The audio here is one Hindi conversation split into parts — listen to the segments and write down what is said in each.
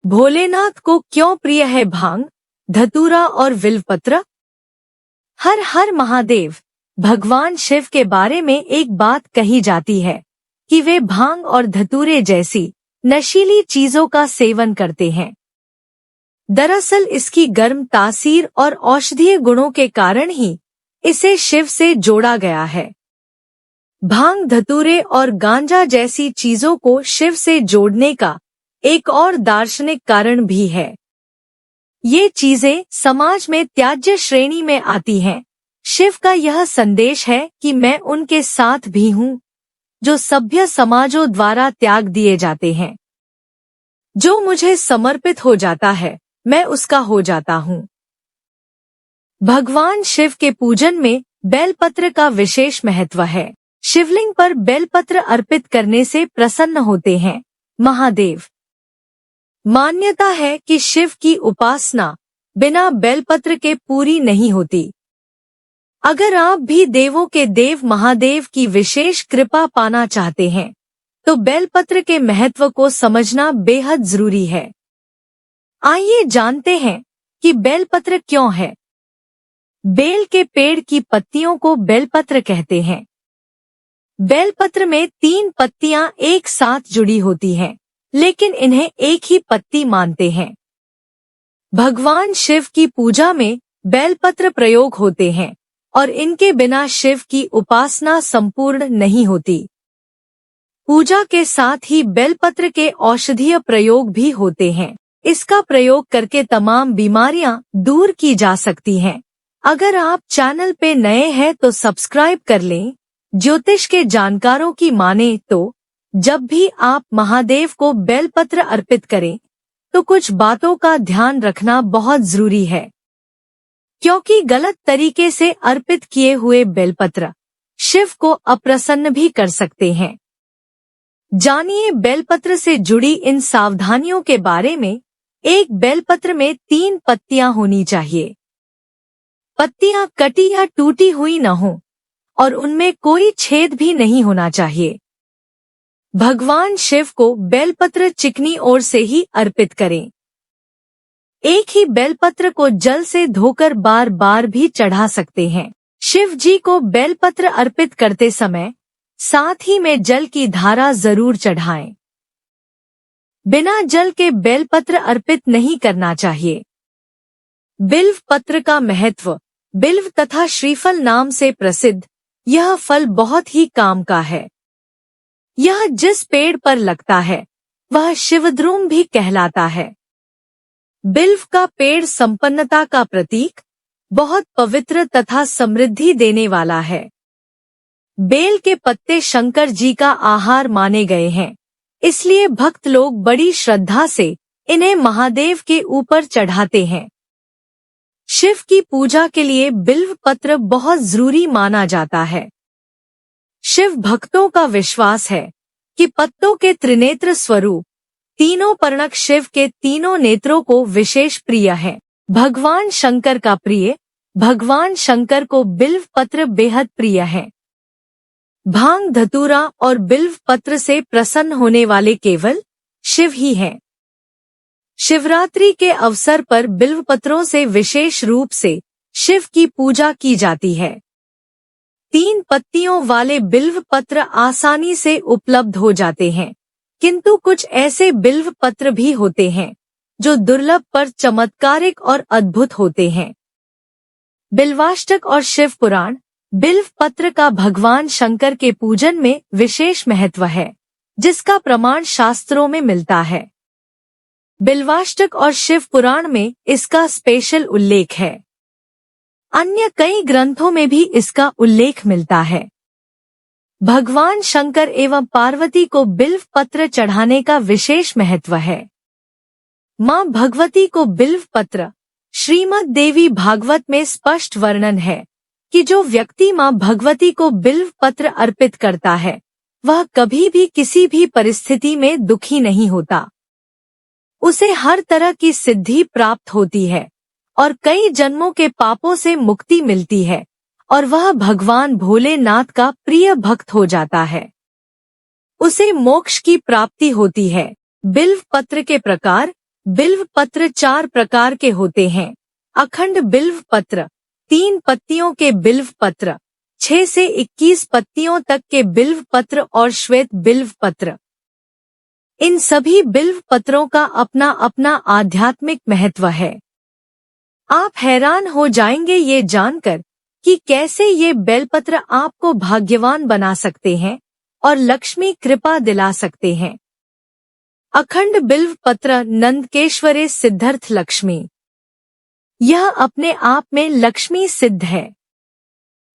भोलेनाथ को क्यों प्रिय है भांग, धतूरा और बिल्वपत्र? हर हर महादेव। भगवान शिव के बारे में एक बात कही जाती है कि वे भांग और धतूरे जैसी नशीली चीजों का सेवन करते हैं। दरअसल इसकी गर्म तासीर और औषधीय गुणों के कारण ही इसे शिव से जोड़ा गया है। भांग, धतूरे और गांजा जैसी चीजों को शिव से जोड़ने का एक और दार्शनिक कारण भी है। ये चीजें समाज में त्याज्य श्रेणी में आती हैं। शिव का यह संदेश है कि मैं उनके साथ भी हूँ जो सभ्य समाजों द्वारा त्याग दिए जाते हैं। जो मुझे समर्पित हो जाता है मैं उसका हो जाता हूँ। भगवान शिव के पूजन में बेलपत्र का विशेष महत्व है। शिवलिंग पर बेलपत्र अर्पित करने से प्रसन्न होते हैं महादेव। मान्यता है कि शिव की उपासना बिना बेलपत्र के पूरी नहीं होती। अगर आप भी देवों के देव महादेव की विशेष कृपा पाना चाहते हैं तो बेलपत्र के महत्व को समझना बेहद जरूरी है। आइए जानते हैं कि बेलपत्र क्यों है। बेल के पेड़ की पत्तियों को बेलपत्र कहते हैं। बेलपत्र में 3 पत्तियां एक साथ जुड़ी होती हैं, लेकिन इन्हें एक ही पत्ती मानते हैं। भगवान शिव की पूजा में बेलपत्र प्रयोग होते हैं और इनके बिना शिव की उपासना संपूर्ण नहीं होती। पूजा के साथ ही बेलपत्र के औषधीय प्रयोग भी होते हैं। इसका प्रयोग करके तमाम बीमारियां दूर की जा सकती हैं। अगर आप चैनल पे नए हैं तो सब्सक्राइब कर लें। ज्योतिष के जानकारों की माने तो जब भी आप महादेव को बेलपत्र अर्पित करें तो कुछ बातों का ध्यान रखना बहुत जरूरी है, क्योंकि गलत तरीके से अर्पित किए हुए बेलपत्र शिव को अप्रसन्न भी कर सकते हैं। जानिए बेलपत्र से जुड़ी इन सावधानियों के बारे में। एक बेलपत्र में 3 पत्तियां होनी चाहिए। पत्तियां कटी या टूटी हुई न हो और उनमें कोई छेद भी नहीं होना चाहिए। भगवान शिव को बेलपत्र चिकनी ओर से ही अर्पित करें। एक ही बेलपत्र को जल से धोकर बार बार भी चढ़ा सकते हैं। शिव जी को बेलपत्र अर्पित करते समय साथ ही में जल की धारा जरूर चढ़ाएं। बिना जल के बेलपत्र अर्पित नहीं करना चाहिए। बिल्व पत्र का महत्व। बिल्व तथा श्रीफल नाम से प्रसिद्ध यह फल बहुत ही काम का है। यह जिस पेड़ पर लगता है वह शिवद्रुम भी कहलाता है। बिल्व का पेड़ संपन्नता का प्रतीक, बहुत पवित्र तथा समृद्धि देने वाला है। बेल के पत्ते शंकर जी का आहार माने गए हैं, इसलिए भक्त लोग बड़ी श्रद्धा से इन्हें महादेव के ऊपर चढ़ाते हैं। शिव की पूजा के लिए बिल्व पत्र बहुत जरूरी माना जाता है। शिव भक्तों का विश्वास है कि पत्तों के त्रिनेत्र स्वरूप तीनों पर्णक शिव के तीनों नेत्रों को विशेष प्रिय है। भगवान शंकर का प्रिय। भगवान शंकर को बिल्व पत्र बेहद प्रिय है। भांग, धतूरा और बिल्व पत्र से प्रसन्न होने वाले केवल शिव ही हैं। शिवरात्रि के अवसर पर बिल्व पत्रों से विशेष रूप से शिव की पूजा की जाती है। 3 पत्तियों वाले बिल्व पत्र आसानी से उपलब्ध हो जाते हैं, किंतु कुछ ऐसे बिल्व पत्र भी होते हैं जो दुर्लभ पर चमत्कारिक और अद्भुत होते हैं। बिल्वाष्टक और शिव पुराण। बिल्व पत्र का भगवान शंकर के पूजन में विशेष महत्व है, जिसका प्रमाण शास्त्रों में मिलता है। बिल्वाष्टक और शिव पुराण में इसका स्पेशल उल्लेख है। अन्य कई ग्रंथों में भी इसका उल्लेख मिलता है। भगवान शंकर एवं पार्वती को बिल्व पत्र चढ़ाने का विशेष महत्व है। मां भगवती को बिल्व पत्र। श्रीमद् देवी भागवत में स्पष्ट वर्णन है कि जो व्यक्ति मां भगवती को बिल्व पत्र अर्पित करता है वह कभी भी किसी भी परिस्थिति में दुखी नहीं होता। उसे हर तरह की सिद्धि प्राप्त होती है और कई जन्मों के पापों से मुक्ति मिलती है और वह भगवान भोलेनाथ का प्रिय भक्त हो जाता है। उसे मोक्ष की प्राप्ति होती है। बिल्व पत्र के प्रकार। बिल्व पत्र 4 प्रकार के होते हैं। अखंड बिल्व पत्र, 3 पत्तियों के बिल्व पत्र, 6 से 21 पत्तियों तक के बिल्व पत्र और श्वेत बिल्व पत्र। इन सभी बिल्व पत्रों का अपना अपना आध्यात्मिक महत्व है। आप हैरान हो जाएंगे ये जानकर कि कैसे ये बेलपत्र आपको भाग्यवान बना सकते हैं और लक्ष्मी कृपा दिला सकते हैं। अखंड बिल्व पत्र नंदकेश्वरे सिद्धर्थ लक्ष्मी। यह अपने आप में लक्ष्मी सिद्ध है।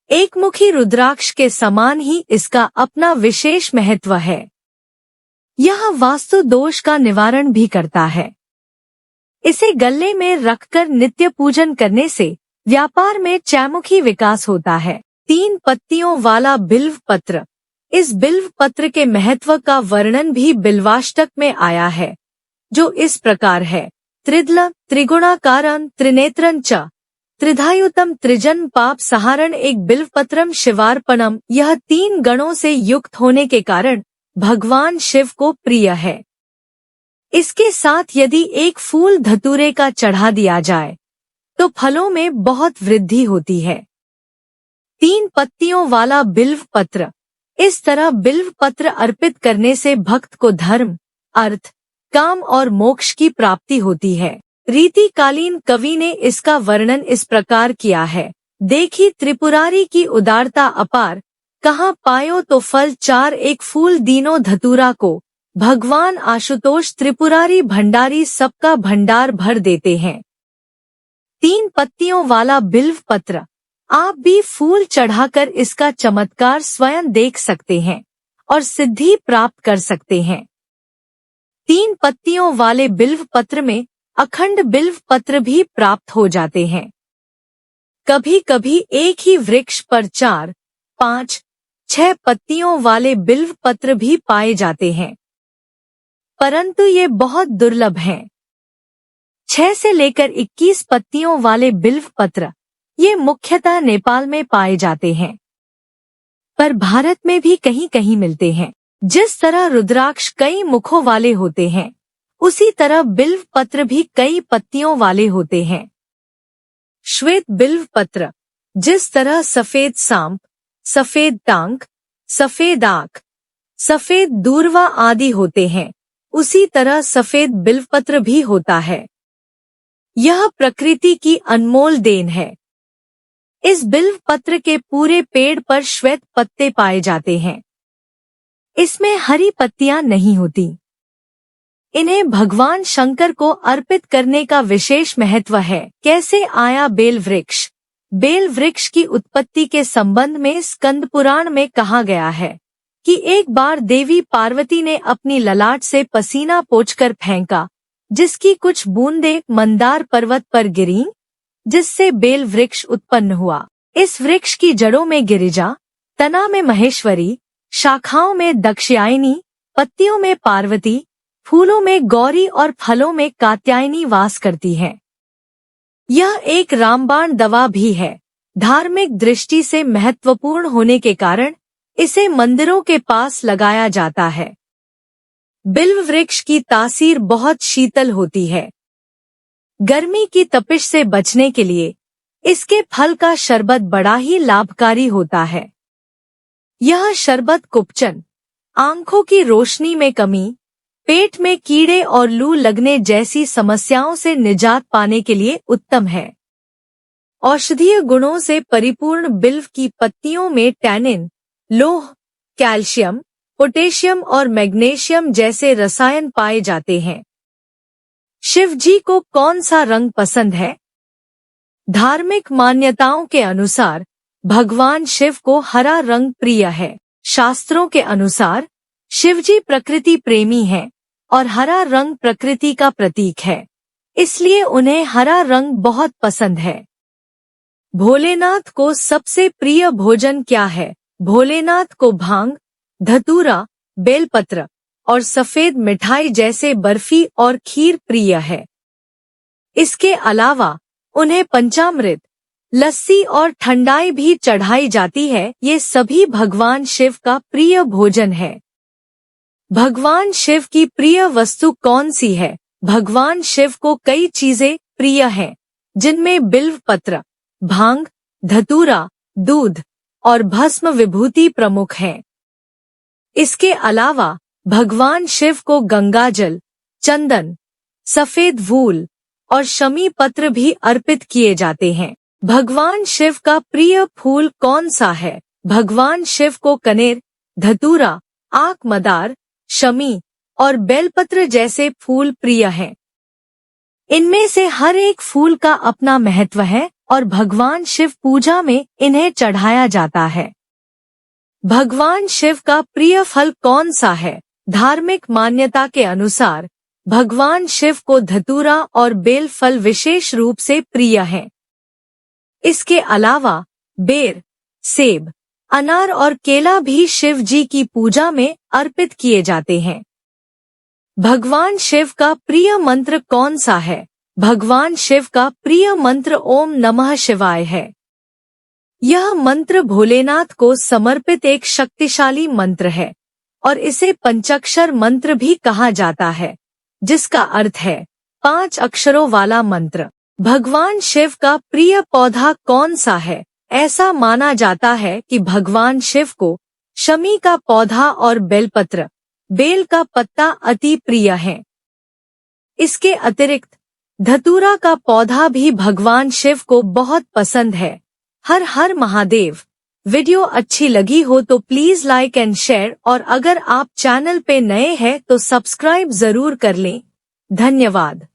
एकमुखी रुद्राक्ष के समान ही इसका अपना विशेष महत्व है। यह वास्तु दोष का निवारण भी करता है। इसे गले में रखकर नित्य पूजन करने से व्यापार में चैमुखी विकास होता है। 3 पत्तियों वाला बिल्व पत्र। इस बिल्व पत्र के महत्व का वर्णन भी बिल्वाष्टक में आया है, जो इस प्रकार है। त्रिदल त्रिगुणाकारं त्रिनेत्रं च त्रिधायुतम त्रिजन पाप सहारण एक बिल्वपत्रम शिवार्पणम। यह 3 गणों से युक्त होने के कारण भगवान शिव को प्रिय है। इसके साथ यदि एक फूल धतूरे का चढ़ा दिया जाए तो फलों में बहुत वृद्धि होती है। 3 पत्तियों वाला बिल्व पत्र। इस तरह बिल्व पत्र अर्पित करने से भक्त को धर्म, अर्थ, काम और मोक्ष की प्राप्ति होती है। रीतिकालीन कवि ने इसका वर्णन इस प्रकार किया है। देखी त्रिपुरारी की उदारता अपार, कहाँ पायो तो फल 4 एक फूल दीनो धतूरा को। भगवान आशुतोष त्रिपुरारी भंडारी सबका भंडार भर देते हैं। 3 पत्तियों वाला बिल्व पत्र। आप भी फूल चढ़ाकर इसका चमत्कार स्वयं देख सकते हैं और सिद्धि प्राप्त कर सकते हैं। 3 पत्तियों वाले बिल्व पत्र में अखंड बिल्व पत्र भी प्राप्त हो जाते हैं। कभी कभी एक ही वृक्ष पर 4, 5, 6 पत्तियों वाले बिल्व पत्र भी पाए जाते हैं, परंतु ये बहुत दुर्लभ हैं। 6 से लेकर 21 पत्तियों वाले बिल्व पत्र ये मुख्यतः नेपाल में पाए जाते हैं, पर भारत में भी कहीं कहीं मिलते हैं। जिस तरह रुद्राक्ष कई मुखों वाले होते हैं, उसी तरह बिल्व पत्र भी कई पत्तियों वाले होते हैं। श्वेत बिल्व पत्र। जिस तरह सफेद सांप, सफेद टांग, सफेद आंख, सफेद दूर्वा आदि होते हैं, उसी तरह सफेद बिल्वपत्र भी होता है। यह प्रकृति की अनमोल देन है। इस बिल्व पत्र के पूरे पेड़ पर श्वेत पत्ते पाए जाते हैं। इसमें हरी पत्तियां नहीं होती। इन्हें भगवान शंकर को अर्पित करने का विशेष महत्व है। कैसे आया बेल वृक्ष? बेल वृक्ष की उत्पत्ति के संबंध में स्कंद पुराण में कहा गया है कि एक बार देवी पार्वती ने अपनी ललाट से पसीना पोंछकर फेंका, जिसकी कुछ बूंदें मंदार पर्वत पर गिरीं, जिससे बेल वृक्ष उत्पन्न हुआ। इस वृक्ष की जड़ों में गिरिजा, तना में महेश्वरी, शाखाओं में दक्षयायनी, पत्तियों में पार्वती, फूलों में गौरी और फलों में कात्यायनी वास करती है। यह एक रामबाण दवा भी है। धार्मिक दृष्टि से महत्वपूर्ण होने के कारण इसे मंदिरों के पास लगाया जाता है। बिल्व वृक्ष की तासीर बहुत शीतल होती है। गर्मी की तपिश से बचने के लिए इसके फल का शरबत बड़ा ही लाभकारी होता है। यह शरबत कुपचन, आंखों की रोशनी में कमी, पेट में कीड़े और लू लगने जैसी समस्याओं से निजात पाने के लिए उत्तम है। औषधीय गुणों से परिपूर्ण बिल्व की पत्तियों में टैनिन, लोह, कैल्शियम, पोटेशियम और मैग्नीशियम जैसे रसायन पाए जाते हैं। शिव जी को कौन सा रंग पसंद है? धार्मिक मान्यताओं के अनुसार भगवान शिव को हरा रंग प्रिय है। शास्त्रों के अनुसार शिवजी प्रकृति प्रेमी हैं और हरा रंग प्रकृति का प्रतीक है, इसलिए उन्हें हरा रंग बहुत पसंद है। भोलेनाथ को सबसे प्रिय भोजन क्या है? भोलेनाथ को भांग, धतूरा, बेलपत्र और सफेद मिठाई जैसे बर्फी और खीर प्रिय है। इसके अलावा उन्हें पंचामृत, लस्सी और ठंडाई भी चढ़ाई जाती है। ये सभी भगवान शिव का प्रिय भोजन है। भगवान शिव की प्रिय वस्तु कौन सी है? भगवान शिव को कई चीजें प्रिय हैं, जिनमें बिल्व पत्र, भांग, धतूरा, दूध और भस्म विभूति प्रमुख हैं। इसके अलावा भगवान शिव को गंगाजल, चंदन, सफेद वूल और शमी पत्र भी अर्पित किए जाते हैं। भगवान शिव का प्रिय फूल कौन सा है? भगवान शिव को कनेर, धतूरा, आक मदार, शमी और बेलपत्र जैसे फूल प्रिय हैं। इनमें से हर एक फूल का अपना महत्व है और भगवान शिव पूजा में इन्हें चढ़ाया जाता है। भगवान शिव का प्रिय फल कौन सा है? धार्मिक मान्यता के अनुसार भगवान शिव को धतूरा और बेल फल विशेष रूप से प्रिय हैं। इसके अलावा बेर, सेब, अनार और केला भी शिव जी की पूजा में अर्पित किए जाते हैं। भगवान शिव का प्रिय मंत्र कौन सा है? भगवान शिव का प्रिय मंत्र ओम नमः शिवाय है। यह मंत्र भोलेनाथ को समर्पित एक शक्तिशाली मंत्र है और इसे पंचाक्षर मंत्र भी कहा जाता है, जिसका अर्थ है 5 अक्षरों वाला मंत्र। भगवान शिव का प्रिय पौधा कौन सा है? ऐसा माना जाता है कि भगवान शिव को शमी का पौधा और बेलपत्र, बेल का पत्ता अति प्रिय है। इसके अतिरिक्त धतूरा का पौधा भी भगवान शिव को बहुत पसंद है। हर हर महादेव। वीडियो अच्छी लगी हो तो प्लीज लाइक एंड शेयर और अगर आप चैनल पे नए हैं तो सब्सक्राइब जरूर कर लें। धन्यवाद।